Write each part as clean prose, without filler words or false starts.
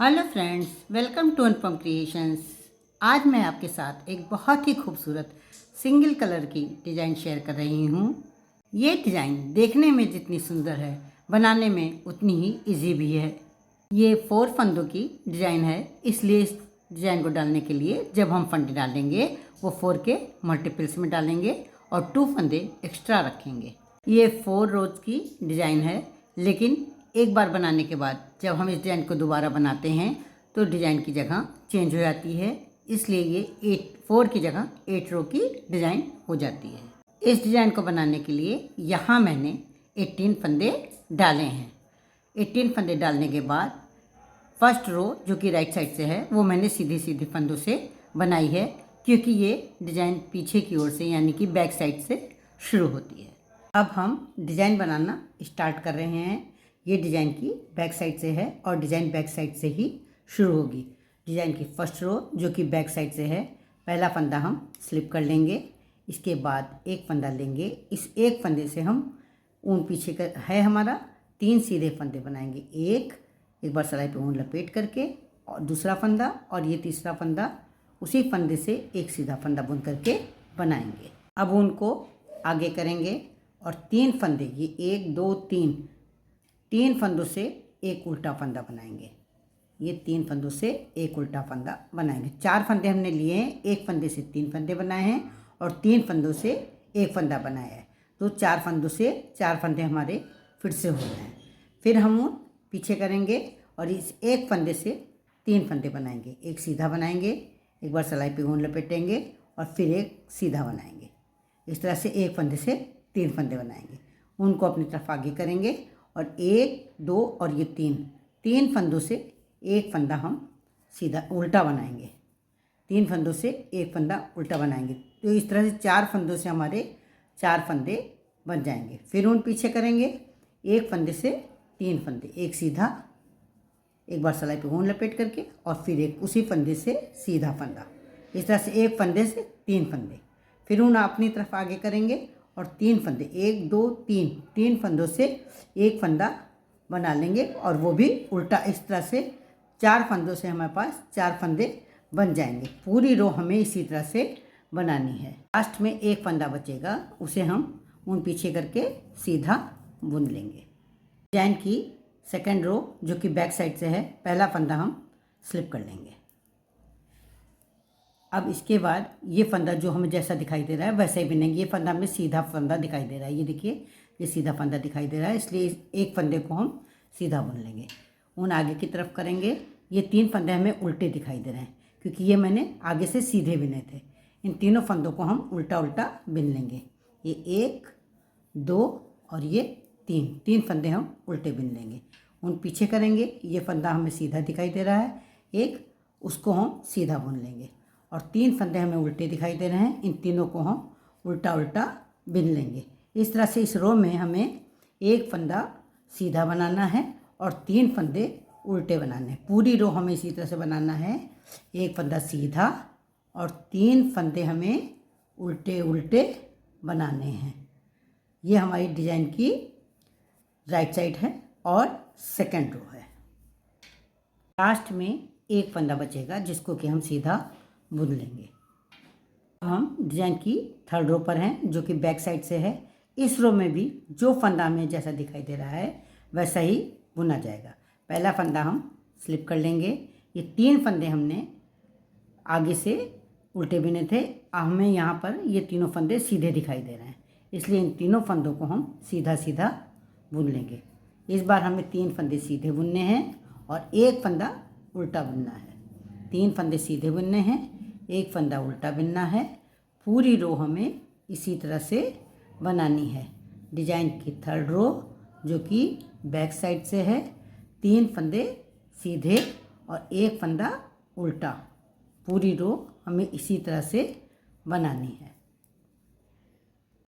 Hello friends, welcome to Anupam creations. आज मैं आपके साथ एक बहुत ही खूबसूरत सिंगल कलर की डिज़ाइन शेयर कर रही हूँ। ये डिज़ाइन देखने में जितनी सुंदर है, बनाने में उतनी ही इजी भी है। ये 4 फंदों की डिज़ाइन है, इसलिए इस डिज़ाइन को डालने के लिए जब हम फंदे डालेंगे वो 4 के मल्टीपल्स में डालेंगे और 2 फंदे एक्स्ट्रा रखेंगे। ये 4 रोज की डिज़ाइन है, लेकिन एक बार बनाने के बाद जब हम इस डिज़ाइन को दोबारा बनाते हैं तो डिज़ाइन की जगह चेंज हो जाती है, इसलिए ये 4 की जगह 8 रो की डिज़ाइन हो जाती है। इस डिज़ाइन को बनाने के लिए यहाँ मैंने 18 फंदे डाले हैं। 18 फंदे डालने के बाद फर्स्ट रो जो कि राइट साइड से है वो मैंने सीधे सीधे फंदों से बनाई है, क्योंकि ये डिज़ाइन पीछे की ओर से यानी कि बैक साइड से शुरू होती है। अब हम डिज़ाइन बनाना स्टार्ट कर रहे हैं। ये डिज़ाइन की बैक साइड से है और डिज़ाइन बैक साइड से ही शुरू होगी। डिज़ाइन की फर्स्ट रो जो कि बैक साइड से है, पहला फंदा हम स्लिप कर लेंगे, इसके बाद एक फंदा लेंगे। इस एक फंदे से हम ऊन पीछे का है हमारा 3 सीधे फंदे बनाएंगे। एक बार सिलाई पे ऊन लपेट करके और दूसरा फंदा और ये तीसरा फंदा, उसी फंदे से एक सीधा फंदा बुन करके बनाएंगे। अब ऊन को आगे करेंगे और 3 फंदे, ये 1 2 3 फंदों से एक उल्टा फंदा बनाएंगे। ये 3 फंदों से एक उल्टा फंदा बनाएंगे। 4 फंदे हमने लिए हैं, एक फंदे से 3 फंदे बनाए हैं और 3 फंदों से एक फंदा बनाया है, तो 4 फंदों से 4 फंदे हमारे फिर से हो गए हैं। फिर हम पीछे करेंगे और इस एक फंदे से 3 फंदे बनाएंगे। एक सीधा बनाएंगे, एक बार सिलाई पे ऊन लपेटेंगे और फिर एक सीधा बनाएंगे। इस तरह से एक फंदे से 3 फंदे बनाएंगे। ऊन को अपनी तरफ आगे करेंगे और 1 2 और ये 3 फंदों से एक फंदा हम सीधा उल्टा बनाएंगे। 3 फंदों से एक फंदा उल्टा बनाएंगे, तो इस तरह से 4 फंदों से हमारे 4 फंदे बन जाएंगे। फिर ऊन पीछे करेंगे, एक फंदे से 3 फंदे, एक सीधा, एक बार सिलाई पे ऊन लपेट करके और फिर एक उसी फंदे से सीधा फंदा। इस तरह से एक फंदे से 3 फंदे। फिर ऊन अपनी तरफ आगे करेंगे और 3 फंदे, 1 2 3 फंदों से एक फंदा बना लेंगे और वो भी उल्टा। इस तरह से 4 फंदों से हमारे पास 4 फंदे बन जाएंगे। पूरी रो हमें इसी तरह से बनानी है। लास्ट में एक फंदा बचेगा, उसे हम ऊन पीछे करके सीधा बुन लेंगे। डिजाइन की सेकेंड रो जो कि बैक साइड से है, पहला फंदा हम स्लिप कर लेंगे। अब इसके बाद ये फंदा जो हमें जैसा दिखाई दे रहा है वैसे ही बिनेंगे। ये फंदा हमें सीधा फंदा दिखाई दे रहा है, ये देखिए ये सीधा फंदा दिखाई दे रहा है, इसलिए एक फंदे को हम सीधा बुन लेंगे। ऊन आगे की तरफ करेंगे। ये 3 फंदे हमें उल्टे दिखाई दे रहे हैं, क्योंकि ये मैंने आगे से सीधे बिने थे। इन तीनों फंदों को हम उल्टा उल्टा बिन लेंगे। ये 1 2 और ये 3 फंदे हम उल्टे बिन लेंगे। ऊन पीछे करेंगे, ये फंदा हमें सीधा दिखाई दे रहा है, एक उसको हम सीधा बुन लेंगे और 3 फंदे हमें उल्टे दिखाई दे रहे हैं, इन तीनों को हम उल्टा उल्टा बिन लेंगे। इस तरह से इस रो में हमें एक फंदा सीधा बनाना है और 3 फंदे उल्टे बनाने हैं। पूरी रो हमें इसी तरह से बनाना है, एक फंदा सीधा और 3 फंदे हमें उल्टे उल्टे बनाने हैं। ये हमारी डिज़ाइन की राइट साइड है और सेकेंड रो है। लास्ट में एक फंदा बचेगा जिसको कि हम सीधा बुन लेंगे। हम डिज़ाइन की थर्ड रो पर हैं जो कि बैक साइड से है। इस रो में भी जो फंदा हमें जैसा दिखाई दे रहा है वैसा ही बुना जाएगा। पहला फंदा हम स्लिप कर लेंगे। ये 3 फंदे हमने आगे से उल्टे बिने थे, हमें यहाँ पर ये तीनों फंदे सीधे दिखाई दे रहे हैं, इसलिए इन तीनों फंदों को हम सीधा सीधा बुन लेंगे। इस बार हमें 3 फंदे सीधे बुनने हैं और एक फंदा उल्टा बुनना है। 3 फंदे सीधे बुनने हैं, एक फंदा उल्टा बिनना है। पूरी रो हमें इसी तरह से बनानी है। डिज़ाइन की थर्ड रो जो कि बैक साइड से है, 3 फंदे सीधे और एक फंदा उल्टा। पूरी रो हमें इसी तरह से बनानी है।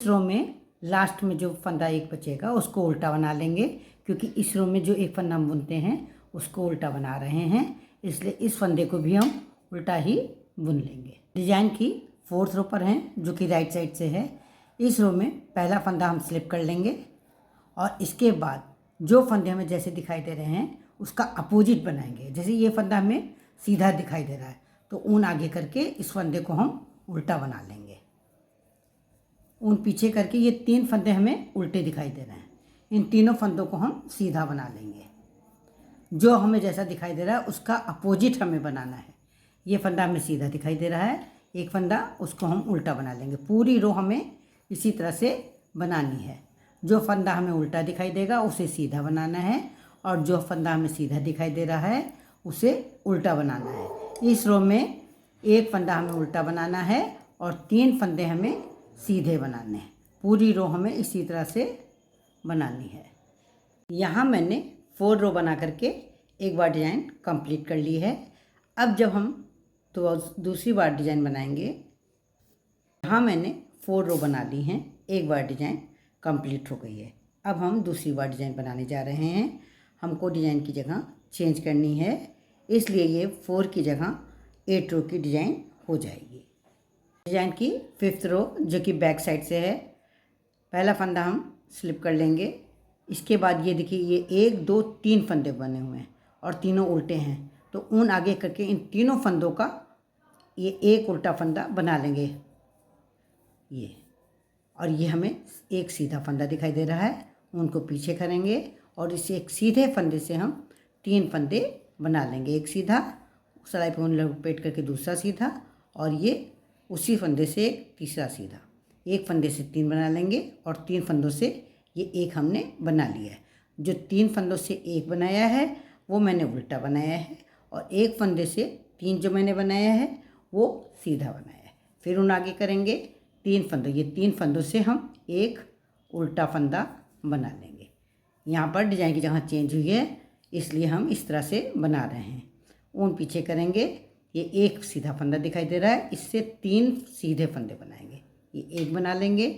इस रो में लास्ट में जो फंदा एक बचेगा उसको उल्टा बना लेंगे, क्योंकि इस रो में जो एक फंदा हम बुनते हैं उसको उल्टा बना रहे हैं, इसलिए इस फंदे को भी हम उल्टा ही बुन लेंगे। डिज़ाइन की फोर्थ रो पर हैं जो कि राइट साइड से है। इस रो में पहला फंदा हम स्लिप कर लेंगे और इसके बाद जो फंदे हमें जैसे दिखाई दे रहे हैं उसका अपोजिट बनाएंगे। जैसे ये फंदा हमें सीधा दिखाई दे रहा है तो ऊन आगे करके इस फंदे को हम उल्टा बना लेंगे। ऊन पीछे करके ये 3 फंदे हमें उल्टे दिखाई दे रहे हैं, इन तीनों फंदों को हम सीधा बना लेंगे। जो हमें जैसा दिखाई दे रहा है उसका अपोजिट हमें बनाना है। ये फंदा हमें सीधा दिखाई दे रहा है, एक फंदा उसको हम उल्टा बना लेंगे। पूरी रो हमें इसी तरह से बनानी है। जो फंदा हमें उल्टा दिखाई देगा उसे सीधा बनाना है और जो फंदा हमें सीधा दिखाई दे रहा है उसे उल्टा बनाना है। इस रो में एक फंदा हमें उल्टा बनाना है और 3 फंदे हमें सीधे बनाने हैं। पूरी रो हमें इसी तरह से बनानी है। यहाँ मैंने 4 रो बना करके एक बार डिज़ाइन कंप्लीट कर ली है। अब जब हम तो दूसरी बार डिज़ाइन बनाएंगे, यहाँ मैंने 4 रो बना ली हैं, एक बार डिज़ाइन कंप्लीट हो गई है। अब हम दूसरी बार डिज़ाइन बनाने जा रहे हैं। हमको डिज़ाइन की जगह चेंज करनी है, इसलिए ये 4 की जगह 8 रो की डिज़ाइन हो जाएगी। डिज़ाइन की 5th रो जो कि बैक साइड से है, पहला फंदा हम स्लिप कर लेंगे। इसके बाद ये देखिए ये 1 2 3 फंदे बने हुए हैं और तीनों उल्टे हैं, तो ऊन आगे करके इन तीनों फंदों का ये एक उल्टा फंदा बना लेंगे ये, और ये हमें एक सीधा फंदा दिखाई दे रहा है। ऊन को पीछे करेंगे और इसे एक सीधे फंदे से हम 3 फंदे बना लेंगे। एक सीधा, सिलाई पे ऊन लपेट करके दूसरा सीधा, और ये उसी फंदे से एक तीसरा सीधा। एक फंदे से 3 बना लेंगे और 3 फंदों से ये एक हमने बना लिया है। जो 3 फंदों से एक बनाया है वो मैंने उल्टा बनाया है, और एक फंदे से 3 जो मैंने बनाया है वो सीधा बनाया है। फिर ऊन आगे करेंगे, 3 फंदों, ये 3 फंदों से हम एक उल्टा फंदा बना लेंगे। यहाँ पर डिज़ाइन की जगह चेंज हुई है इसलिए हम इस तरह से बना रहे हैं। ऊन पीछे करेंगे, ये एक सीधा फंदा दिखाई दे रहा है, इससे 3 सीधे फंदे बनाएंगे। ये एक बना लेंगे,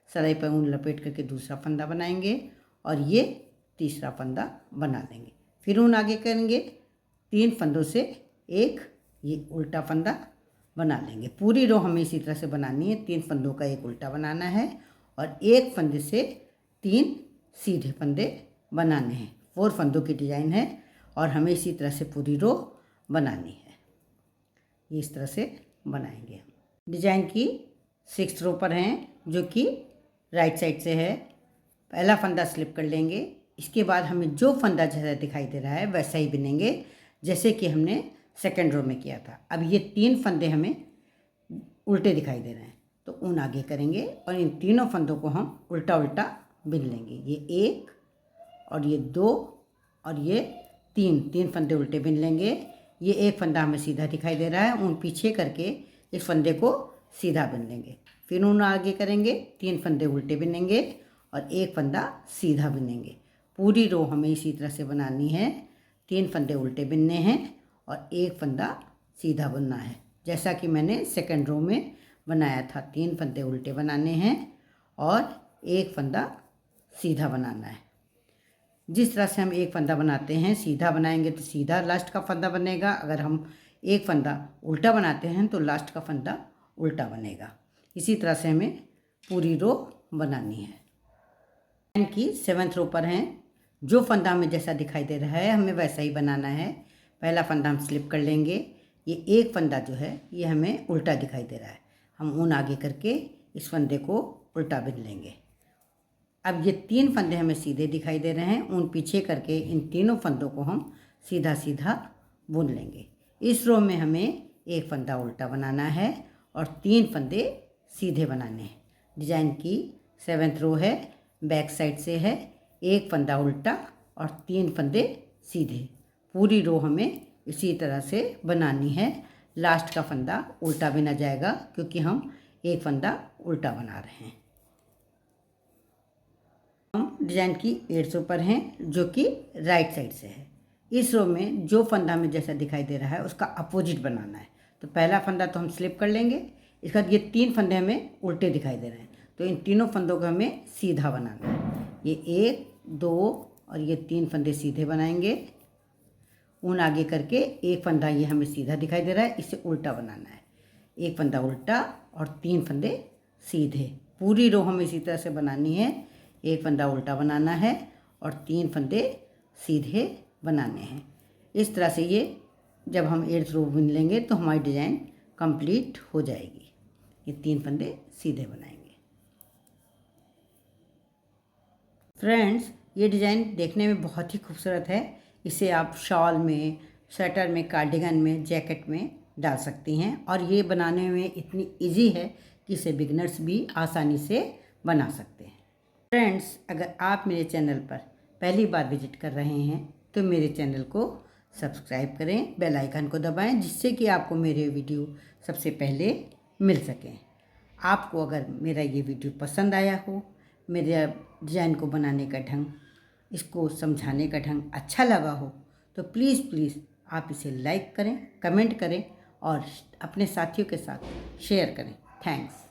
सिलाई पर ऊन लपेट करके दूसरा फंदा बनाएंगे और ये तीसरा फंदा बना लेंगे। फिर ऊन आगे करेंगे, 3 फंदों से एक ये उल्टा फंदा बना लेंगे। पूरी रो हमें इसी तरह से बनानी है। 3 फंदों का एक उल्टा बनाना है और एक फंदे से 3 सीधे फंदे बनाने हैं। 4 फंदों की डिज़ाइन है और हमें इसी तरह से पूरी रो बनानी है। ये इस तरह से बनाएंगे हम। डिज़ाइन की 6th रो पर हैं जो कि राइट साइड से है। पहला फंदा स्लिप कर लेंगे, इसके बाद हमें जो फंदा जैसा दिखाई दे रहा है वैसा ही बिनेंगे जैसे कि हमने 2nd रो में किया था। अब ये 3 फंदे हमें उल्टे दिखाई दे रहे हैं, तो ऊन आगे करेंगे और इन तीनों फंदों को हम उल्टा उल्टा बिन लेंगे। ये 1 और ये 2 और ये 3 फंदे उल्टे बिन लेंगे। ये एक फंदा हमें सीधा दिखाई दे रहा है, ऊन पीछे करके इस फंदे को सीधा बिन लेंगे। फिर ऊन आगे करेंगे, 3 फंदे उल्टे बिनेंगे और एक फंदा सीधा बिनेंगे। पूरी रो हमें इसी तरह से बनानी है। 3 फंदे उल्टे बिनने हैं और एक फंदा सीधा बुनना है, जैसा कि मैंने 2nd रो में बनाया था। 3 फंदे उल्टे बनाने हैं और एक फंदा सीधा बनाना है। जिस तरह से हम एक फंदा बनाते हैं, सीधा बनाएंगे तो सीधा लास्ट का फंदा बनेगा। अगर हम एक फंदा उल्टा बनाते हैं तो लास्ट का फंदा उल्टा बनेगा। इसी तरह से हमें पूरी रो बनानी है। डिज़ाइन की 7th रो पर हैं। जो फंदा हमें जैसा दिखाई दे रहा है हमें वैसा ही बनाना है। पहला फंदा हम स्लिप कर लेंगे, ये एक फंदा जो है ये हमें उल्टा दिखाई दे रहा है, हम ऊन आगे करके इस फंदे को उल्टा बिन लेंगे। अब ये 3 फंदे हमें सीधे दिखाई दे रहे हैं, ऊन पीछे करके इन तीनों फंदों को हम सीधा सीधा बुन लेंगे। इस रो में हमें एक फंदा उल्टा बनाना है और 3 फंदे सीधे बनाने हैं। डिज़ाइन की 7th रो है, बैक साइड से है। एक फंदा उल्टा और 3 फंदे सीधे। पूरी रो हमें इसी तरह से बनानी है। लास्ट का फंदा उल्टा बिना जाएगा क्योंकि हम एक फंदा उल्टा बना रहे हैं। हम डिज़ाइन की 8th रो पर हैं जो कि राइट साइड से है। इस रो में जो फंदा हमें जैसा दिखाई दे रहा है उसका अपोजिट बनाना है। तो पहला फंदा तो हम स्लिप कर लेंगे, इसके बाद ये 3 फंदे हमें उल्टे दिखाई दे रहे हैं, तो इन तीनों फंदों को हमें सीधा बनाना है। ये 1 2 और ये 3 फंदे सीधे बनाएंगे। ऊन आगे करके एक फंदा ये हमें सीधा दिखाई दे रहा है, इसे उल्टा बनाना है। एक फंदा उल्टा और 3 फंदे सीधे। पूरी रो हमें इसी तरह से बनानी है। एक फंदा उल्टा बनाना है और 3 फंदे सीधे बनाने हैं। इस तरह से ये जब हम 8 रो बुन लेंगे तो हमारी डिज़ाइन कंप्लीट हो जाएगी। ये 3 फंदे सीधे बनाएंगे। फ्रेंड्स, ये डिज़ाइन देखने में बहुत ही खूबसूरत है। इसे आप शॉल में, स्वेटर में, कार्डिगन में, जैकेट में डाल सकती हैं और ये बनाने में इतनी इजी है कि इसे बिगनर्स भी आसानी से बना सकते हैं। फ्रेंड्स, अगर आप मेरे चैनल पर पहली बार विजिट कर रहे हैं तो मेरे चैनल को सब्सक्राइब करें, बेल आइकन को दबाएं, जिससे कि आपको मेरे वीडियो सबसे पहले मिल सकें। आपको अगर मेरा ये वीडियो पसंद आया हो, मेरे डिज़ाइन को बनाने का ढंग, इसको समझाने का ढंग अच्छा लगा हो, तो प्लीज़ आप इसे लाइक करें, कमेंट करें और अपने साथियों के साथ शेयर करें। थैंक्स।